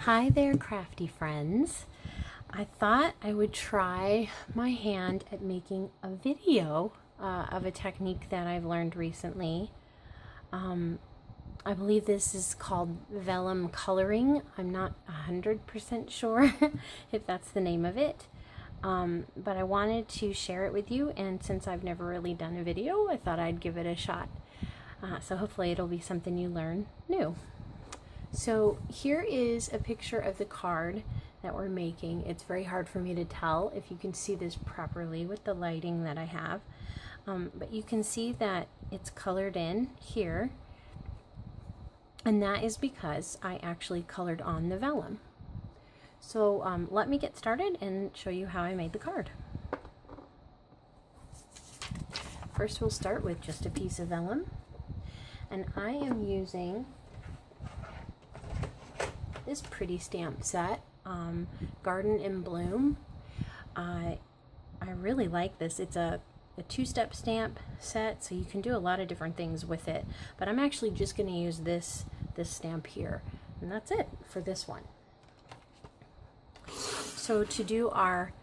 Hi there, crafty friends. I thought I would try my hand at making a video of a technique that I've learned recently. I believe this is called Vellum coloring. I'm not 100% sure if that's the name of it, but I wanted to share it with you, and since I've never really done a video, I thought I'd give it a shot. So hopefully it'll be something you learn new. So here is a picture of the card that we're making. It's very hard for me to tell if you can see this properly with the lighting that I have, but you can see that it's colored in here, and that is because I actually colored on the vellum. So let me get started and show you how I made the card. First we'll start with just a piece of vellum, and I am using this pretty stamp set, Garden in Bloom. I really like this. It's a two-step stamp set, so you can do a lot of different things with it, but I'm actually just going to use this stamp here, and that's it for this one. So to do our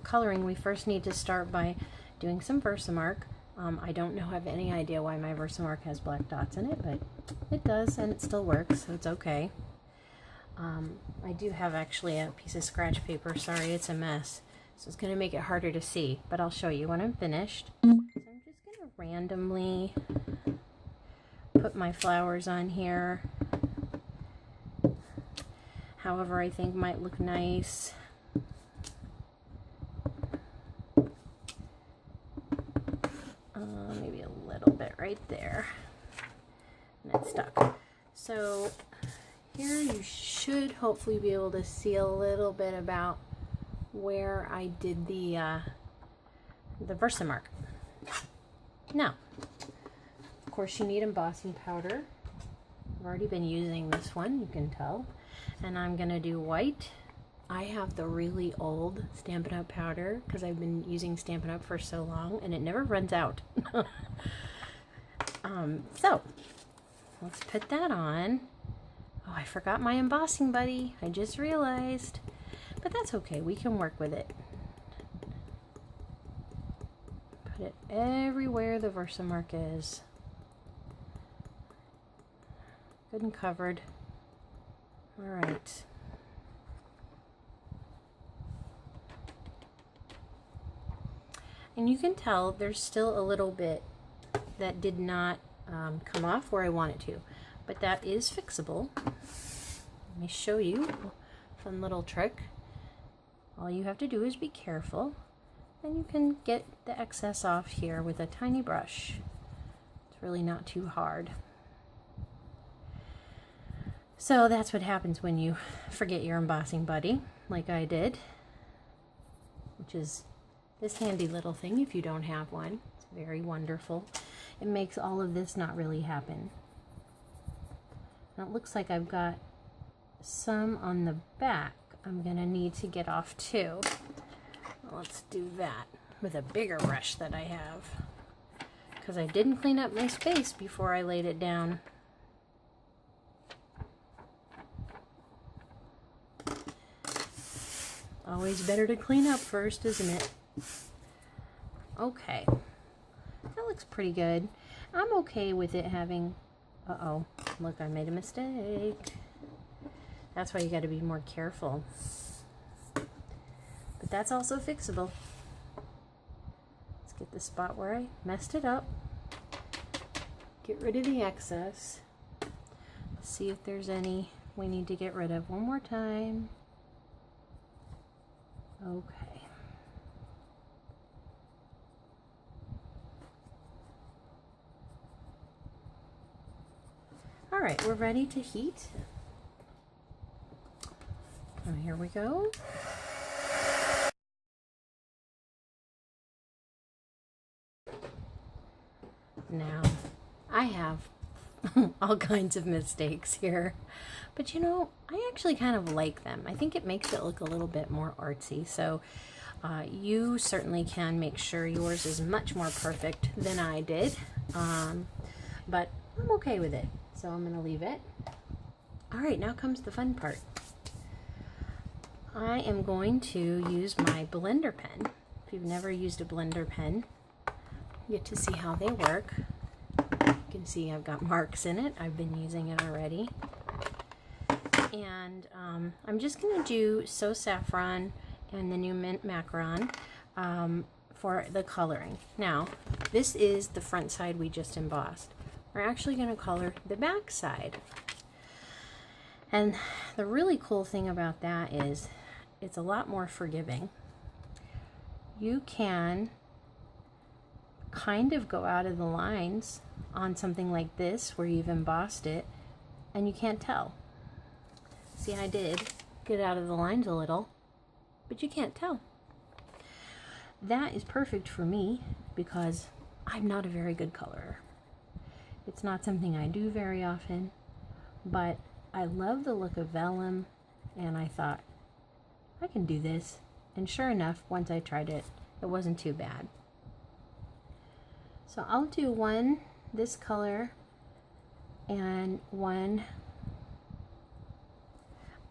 coloring, we first need to start by doing some Versamark. I don't have any idea why my Versamark has black dots in it, but it does, and it still works, so it's okay. I do have actually a piece of scratch paper. Sorry, it's a mess, so it's going to make it harder to see, but I'll show you when I'm finished. So I'm just going to randomly put my flowers on here, however I think might look nice. Maybe a little bit right there, and it's stuck. So here you should hopefully be able to see a little bit about where I did the Versamark. Now, of course, you need embossing powder. I've already been using this one, you can tell, and I'm gonna do white. I have the really old Stampin' Up! Powder because I've been using Stampin' Up! For so long, and it never runs out. So let's put that on. Oh, I forgot my embossing buddy. I just realized, but that's okay. We can work with it. Put it everywhere the Versamark is. Good and covered. All right. And you can tell there's still a little bit that did not come off where I want it to, but that is fixable. Let me show you a fun little trick. All you have to do is be careful, and you can get the excess off here with a tiny brush. It's really not too hard. So that's what happens when you forget your embossing buddy, like I did, which is this handy little thing if you don't have one. It's very wonderful. It makes all of this not really happen. Now it looks like I've got some on the back I'm gonna need to get off too. Let's do that with a bigger brush that I have, because I didn't clean up my space before I laid it down. Always better to clean up first, isn't it? Okay, that looks pretty good. I'm okay with it having, uh-oh, look, I made a mistake. That's why you got to be more careful. But that's also fixable. Let's get the spot where I messed it up. Get rid of the excess. See if there's any we need to get rid of. One more time. Okay. All right, we're ready to heat. And here we go. Now, I have all kinds of mistakes here, but you know, I actually kind of like them. I think it makes it look a little bit more artsy, so you certainly can make sure yours is much more perfect than I did, but I'm okay with it, so I'm going to leave it. All right, now comes the fun part. I am going to use my blender pen. If you've never used a blender pen, you get to see how they work. You can see I've got marks in it. I've been using it already. And I'm just going to do So Saffron and the new Mint Macaron for the coloring. Now, this is the front side we just embossed. We're actually going to color the back side. And the really cool thing about that is it's a lot more forgiving. You can kind of go out of the lines on something like this where you've embossed it and you can't tell. See, I did get out of the lines a little, but you can't tell. That is perfect for me because I'm not a very good colorer. It's not something I do very often, but I love the look of Vellum, and I thought, I can do this. And sure enough, once I tried it, it wasn't too bad. So I'll do one this color and one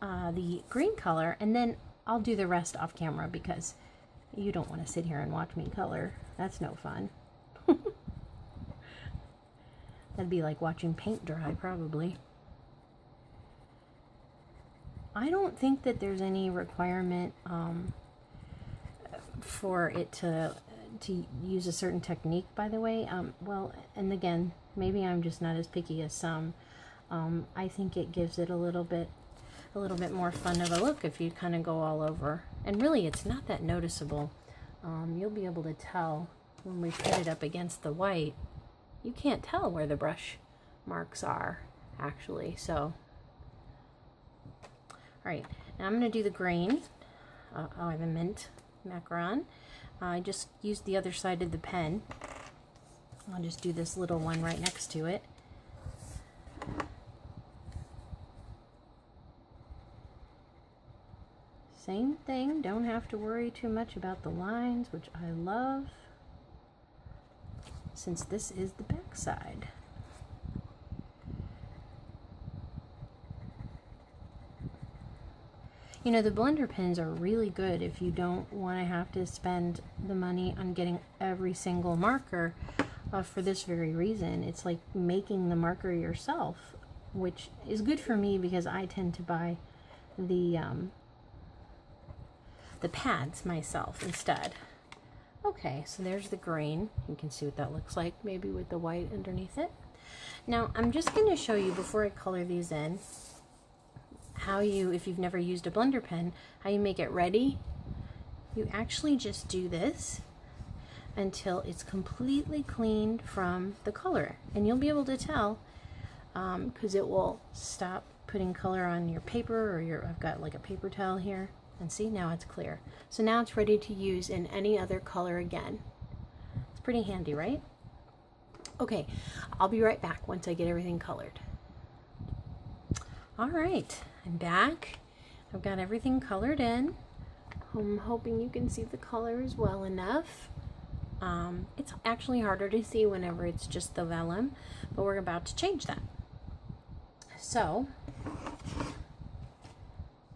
the green color, and then I'll do the rest off camera because you don't want to sit here and watch me color. That's no fun. That'd be like watching paint dry, probably. I don't think that there's any requirement for it to use a certain technique, by the way. Well, and again, maybe I'm just not as picky as some. I think it gives it a little bit more fun of a look if you kind of go all over. And really, it's not that noticeable. You'll be able to tell when we put it up against the white. You can't tell where the brush marks are, actually. So, all right, now I'm going to do the green. I have a Mint Macaron. I just used the other side of the pen. I'll just do this little one right next to it. Same thing, don't have to worry too much about the lines, which I love, since this is the back side. You know, the blender pens are really good if you don't want to have to spend the money on getting every single marker for this very reason. It's like making the marker yourself, which is good for me because I tend to buy the pads myself instead. Okay, so there's the green. You can see what that looks like, maybe with the white underneath it. Now, I'm just going to show you before I color these in how you, if you've never used a blender pen, how you make it ready. You actually just do this until it's completely cleaned from the color, and you'll be able to tell because it will stop putting color on your paper, or I've got like a paper towel here, and see, now it's clear. So now it's ready to use in any other color again. It's pretty handy, right? Okay, I'll be right back once I get everything colored. All right, I'm back. I've got everything colored in. I'm hoping you can see the colors well enough. It's actually harder to see whenever it's just the vellum, but we're about to change that. So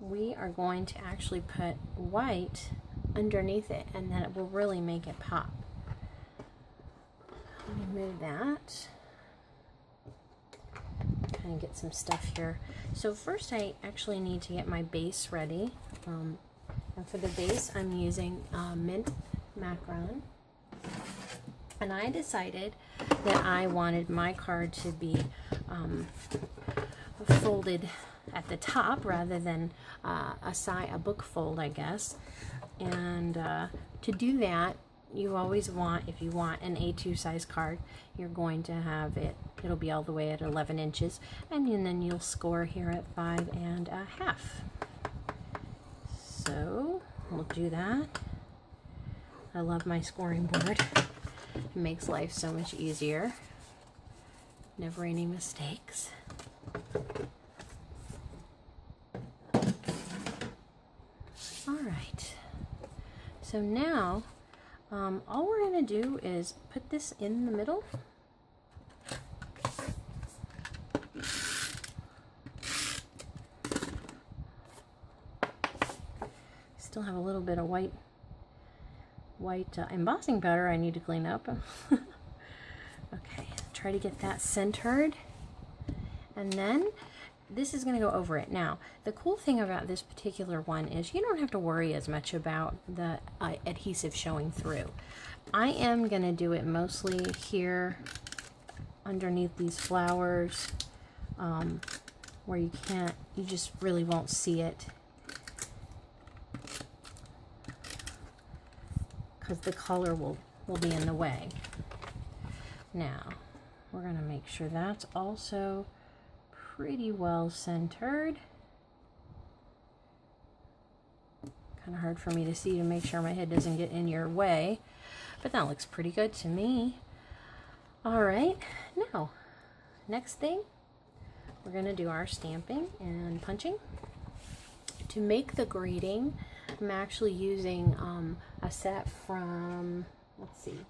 we are going to actually put white underneath it, and then it will really make it pop. Let me move that. Kind of get some stuff here. So first I actually need to get my base ready. And for the base I'm using Mint Macaron. And I decided that I wanted my card to be folded at the top rather than a book fold, I guess. And to do that, you always want, if you want an A2 size card, you're going to have it'll be all the way at 11 inches, and then you'll score here at 5 1/2. So we'll do that. I love my scoring board. It makes life so much easier. Never any mistakes. All right. So now, all we're going to do is put this in the middle. still have a little bit of white embossing powder I need to clean up. Okay, try to get that centered. And then this is going to go over it. Now, the cool thing about this particular one is you don't have to worry as much about the adhesive showing through. I am going to do it mostly here underneath these flowers, where you just really won't see it, because the color will be in the way. Now, we're going to make sure that's also pretty well centered. Kind of hard for me to see to make sure my head doesn't get in your way, but that looks pretty good to me. All right, now, next thing, we're going to do our stamping and punching. To make the grading, I'm actually using a set from, let's see,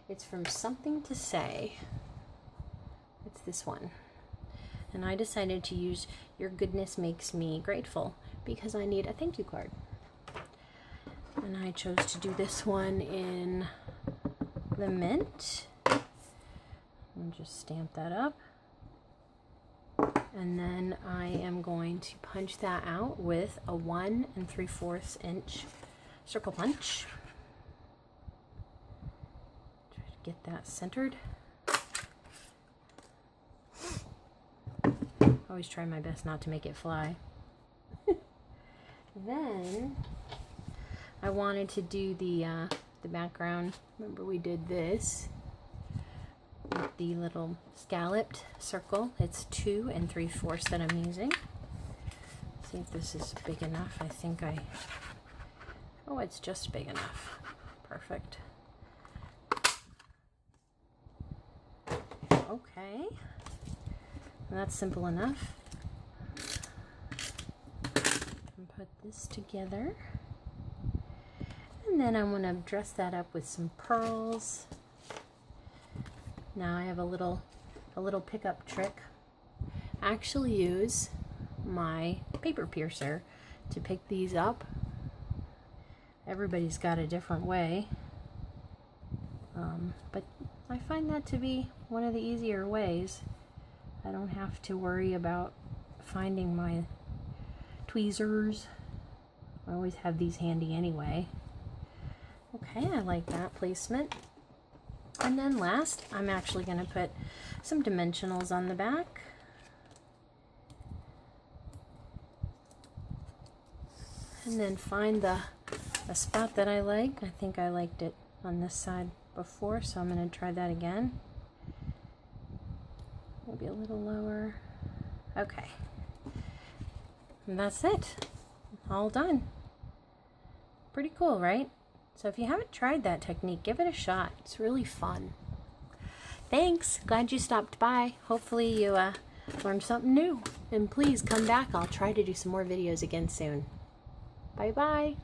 it's from Something to Say. It's this one. And I decided to use Your Goodness Makes Me Grateful because I need a thank you card. And I chose to do this one in the mint. And just stamp that up. And then I am going to punch that out with a 1 3/4 inch circle punch. Try to get that centered. Always try my best not to make it fly. Then I wanted to do the background. Remember we did this with the little scalloped circle. It's 2 3/4 that I'm using. See if this is big enough. I think oh, it's just big enough. Perfect. Okay. That's simple enough. And put this together. And then I'm going to dress that up with some pearls. Now I have a little pickup trick. I actually use my paper piercer to pick these up. Everybody's got a different way. But I find that to be one of the easier ways. I don't have to worry about finding my tweezers. I always have these handy anyway. Okay, I like that placement. And then last, I'm actually going to put some dimensionals on the back. And then find the spot that I like. I think I liked it on this side before, so I'm going to try that again. Maybe a little lower. Okay. And that's it. All done. Pretty cool, right? So if you haven't tried that technique, give it a shot. It's really fun. Thanks. Glad you stopped by. Hopefully you learned something new. And please come back. I'll try to do some more videos again soon. Bye-bye.